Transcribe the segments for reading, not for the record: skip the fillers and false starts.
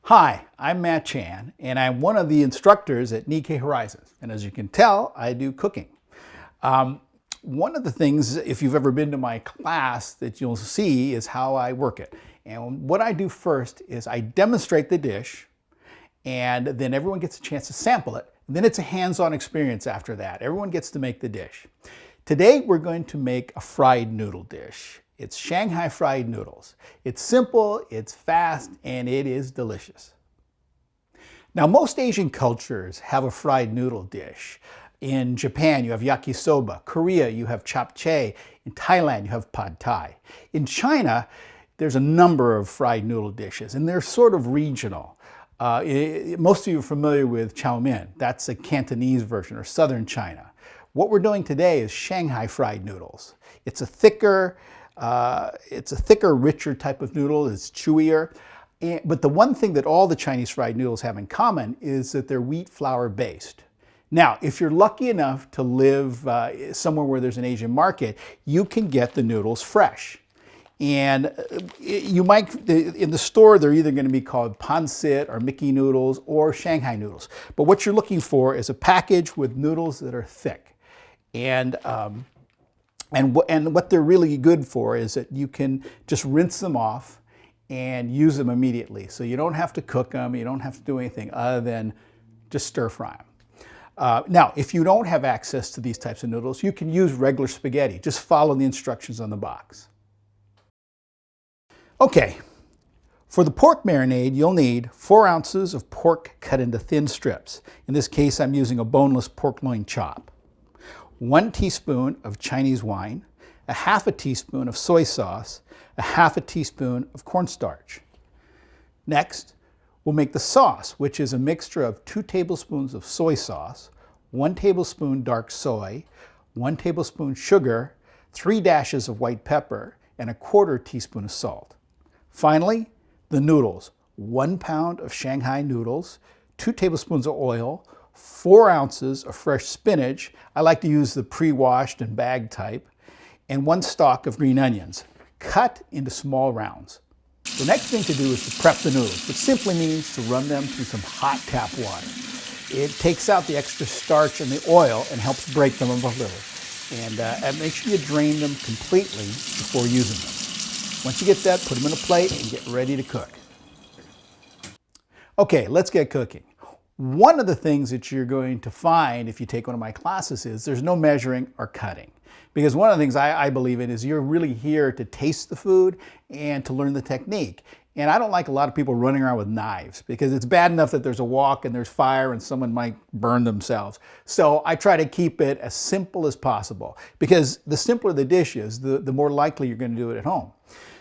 Hi, I'm Matt Chan, and I'm one of the instructors at Nikkei Horizons. And as you can tell, I do cooking. One of the things, if you've ever been to my class, that you'll see is how I work it. And what I do first is I demonstrate the dish, and then everyone gets a chance to sample it. And then it's a hands-on experience after that. Everyone gets to make the dish. Today, we're going to make a fried noodle dish. It's Shanghai fried noodles. It's simple, it's fast, and it is delicious. Now, most Asian cultures have a fried noodle dish. In Japan, you have yakisoba. Korea, you have japchae. In Thailand, you have pad thai. In China, there's a number of fried noodle dishes, and they're sort of regional. Most of you are familiar with chow mein. That's a Cantonese version, or southern China. What we're doing today is Shanghai fried noodles. It's a thicker, richer type of noodle. It's chewier. But the one thing that all the Chinese fried noodles have in common is that they're wheat flour based. Now, if you're lucky enough to live somewhere where there's an Asian market, you can get the noodles fresh. And you might, in the store, they're either going to be called pancit or Mickey noodles or Shanghai noodles. But what you're looking for is a package with noodles that are thick. And what they're really good for is that you can just rinse them off and use them immediately. So you don't have to cook them, you don't have to do anything other than just stir fry them. Now, if you don't have access to these types of noodles, you can use regular spaghetti. Just follow the instructions on the box. Okay, for the pork marinade, you'll need 4 ounces of pork cut into thin strips. In this case, I'm using a boneless pork loin chop. 1 teaspoon of Chinese wine, a half a teaspoon of soy sauce, a half a teaspoon of cornstarch. Next, we'll make the sauce, which is a mixture of 2 tablespoons of soy sauce, 1 tablespoon dark soy, 1 tablespoon sugar, 3 dashes of white pepper, and a 1/4 teaspoon of salt. Finally, the noodles, 1 pound of Shanghai noodles, 2 tablespoons of oil, 4 ounces of fresh spinach. I like to use the pre-washed and bagged type, and 1 stalk of green onions, cut into small rounds. The next thing to do is to prep the noodles, which simply means to run them through some hot tap water. It takes out the extra starch and the oil and helps break them up a little. And make sure you drain them completely before using them. Once you get that, put them in a plate and get ready to cook. Okay, let's get cooking. One of the things that you're going to find if you take one of my classes is there's no measuring or cutting. Because one of the things I believe in is you're really here to taste the food and to learn the technique. And I don't like a lot of people running around with knives because it's bad enough that there's a wok and there's fire and someone might burn themselves. So I try to keep it as simple as possible because the simpler the dish is, the more likely you're going to do it at home.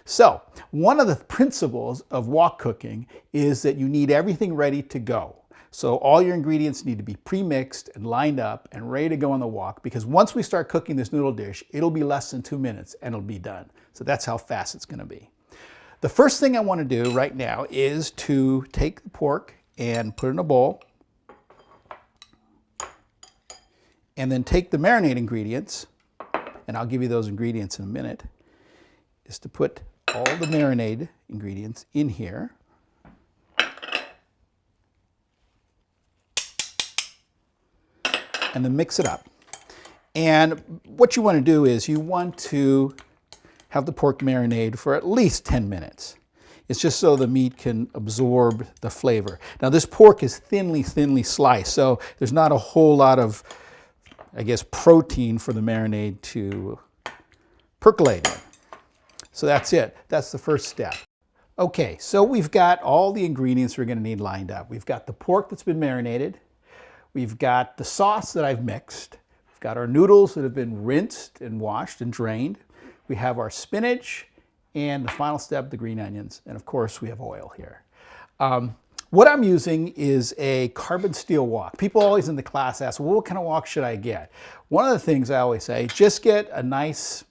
So one of the principles of wok cooking is that you need everything ready to go. So all your ingredients need to be pre-mixed and lined up and ready to go on the wok because once we start cooking this noodle dish, it'll be less than 2 minutes and it'll be done. So that's how fast it's going to be. The first thing I want to do right now is to take the pork and put it in a bowl and then take the marinade ingredients, and I'll give you those ingredients in a minute, is to put all the marinade ingredients in here. And then mix it up. And what you want to do is you want to have the pork marinade for at least 10 minutes. It's just so the meat can absorb the flavor. Now this pork is thinly sliced, so there's not a whole lot of, I guess, protein for the marinade to percolate in. So that's it. That's the first step. Okay, so we've got all the ingredients we're going to need lined up. We've got the pork that's been marinated. We've got the sauce that I've mixed. We've got our noodles that have been rinsed and washed and drained. We have our spinach and the final step, the green onions. And of course, we have oil here. What I'm using is a carbon steel wok. People always in the class ask, well, what kind of wok should I get? One of the things I always say, just get a nice,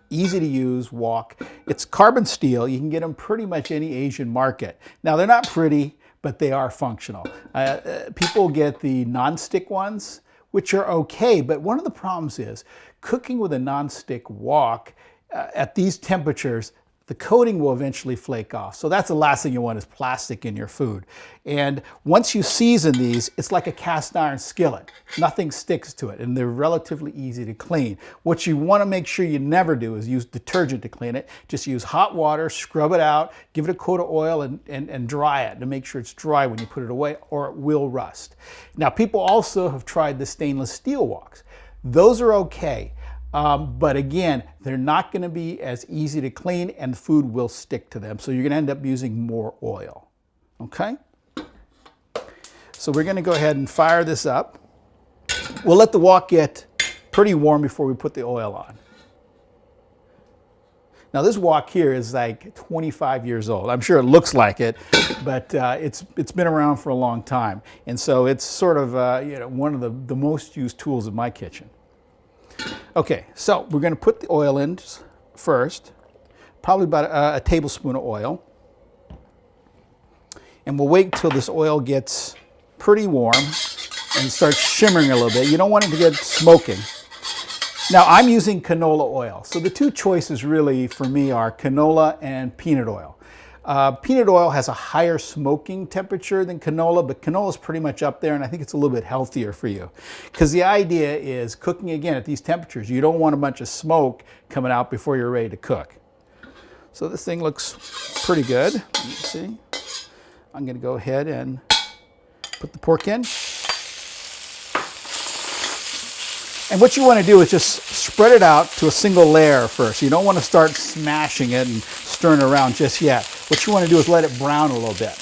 easy to use wok. It's carbon steel. You can get them pretty much any Asian market. Now, they're not pretty, but they are functional. People get the non-stick ones, which are okay, but one of the problems is cooking with a non-stick wok at these temperatures, the coating will eventually flake off. So that's the last thing you want, is plastic in your food. And once you season these, it's like a cast iron skillet. Nothing sticks to it, and they're relatively easy to clean. What you want to make sure you never do is use detergent to clean it. Just use hot water, scrub it out, give it a coat of oil, and dry it to make sure it's dry when you put it away, or it will rust. Now, people also have tried the stainless steel woks. Those are okay. But again, they're not going to be as easy to clean, and the food will stick to them. So you're going to end up using more oil. Okay? So we're going to go ahead and fire this up. We'll let the wok get pretty warm before we put the oil on. Now this wok here is like 25 years old. I'm sure it looks like it, but it's been around for a long time. And so it's sort of one of the most used tools in my kitchen. Okay, so we're going to put the oil in first, probably about a tablespoon of oil. And we'll wait till this oil gets pretty warm and starts shimmering a little bit. You don't want it to get smoking. Now, I'm using canola oil. So the two choices really for me are canola and peanut oil. Peanut oil has a higher smoking temperature than canola, but canola is pretty much up there, and I think it's a little bit healthier for you. Because the idea is cooking, again, at these temperatures, you don't want a bunch of smoke coming out before you're ready to cook. So this thing looks pretty good. Let me see. I'm going to go ahead and put the pork in. And what you want to do is just spread it out to a single layer first. You don't want to start smashing it and stirring it around just yet. What you want to do is let it brown a little bit.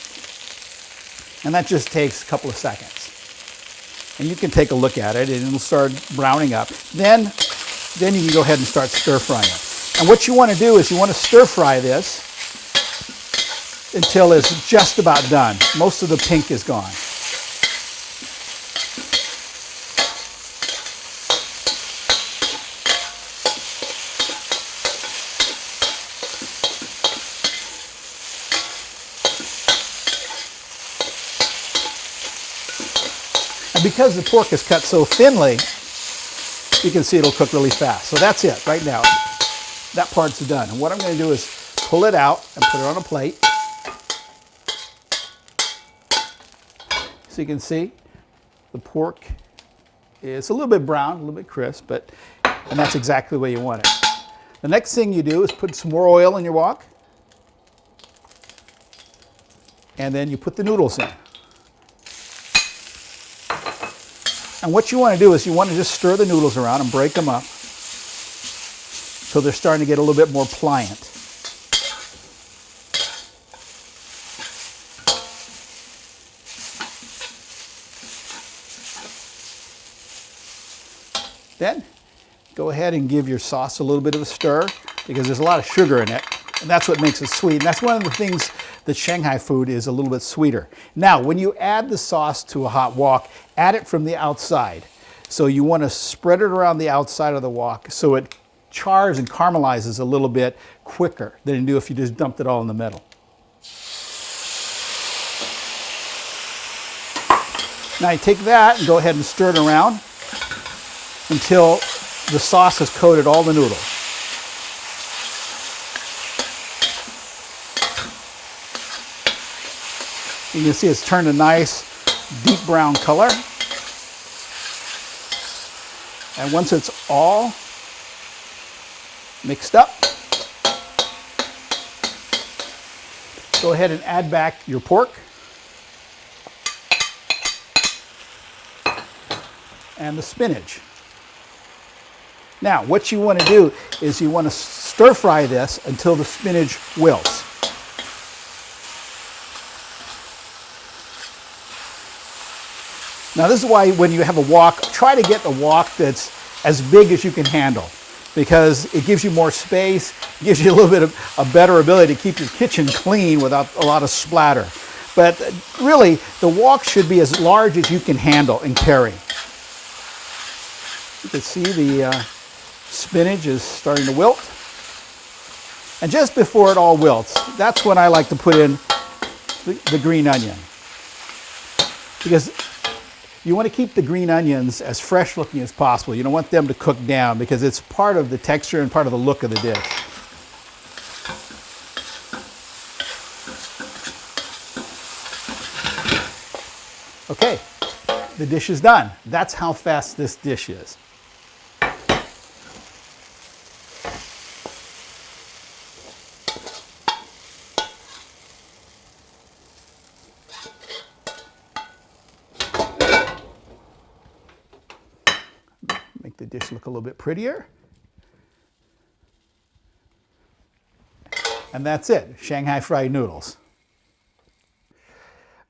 And that just takes a couple of seconds. And you can take a look at it and it'll start browning up. Then you can go ahead and start stir frying it. And what you want to do is you want to stir fry this until it's just about done. Most of the pink is gone. And because the pork is cut so thinly, you can see it'll cook really fast. So that's it right now. That part's done. And what I'm going to do is pull it out and put it on a plate. So you can see the pork is a little bit brown, a little bit crisp, and that's exactly the way you want it. The next thing you do is put some more oil in your wok. And then you put the noodles in. And what you want to do is you want to just stir the noodles around and break them up so they're starting to get a little bit more pliant. Then go ahead and give your sauce a little bit of a stir because there's a lot of sugar in it, and that's what makes it sweet. And that's one of the things that Shanghai food is a little bit sweeter. Now, when you add the sauce to a hot wok, add it from the outside. So you want to spread it around the outside of the wok so it chars and caramelizes a little bit quicker than you do if you just dumped it all in the middle. Now you take that and go ahead and stir it around until the sauce has coated all the noodles. You can see it's turned a nice deep brown color. And once it's all mixed up, go ahead and add back your pork. And the spinach. Now, what you want to do is you want to stir fry this until the spinach wilts. Now, this is why when you have a wok, try to get a wok that's as big as you can handle because it gives you more space, gives you a little bit of a better ability to keep your kitchen clean without a lot of splatter. But really, the wok should be as large as you can handle and carry. You can see the spinach is starting to wilt. And just before it all wilts, that's when I like to put in the green onion. Because you want to keep the green onions as fresh looking as possible. You don't want them to cook down because it's part of the texture and part of the look of the dish. Okay, the dish is done. That's how fast this dish is. Make the dish look a little bit prettier. And that's it, Shanghai fried noodles.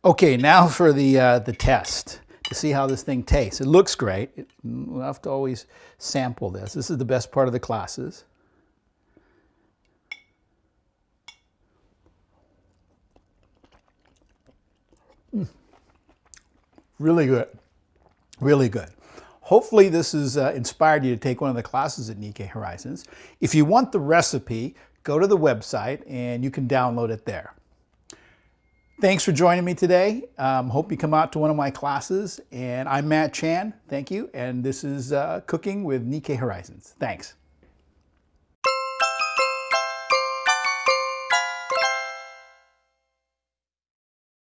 Okay, now for the test to see how this thing tastes. It looks great. We'll have to always sample this. This is the best part of the classes. Really good. Really good. Hopefully this has inspired you to take one of the classes at Nikkei Horizons. If you want the recipe, go to the website and you can download it there. Thanks for joining me today. Hope you come out to one of my classes. And I'm Matt Chan. Thank you. And this is Cooking with Nikkei Horizons. Thanks.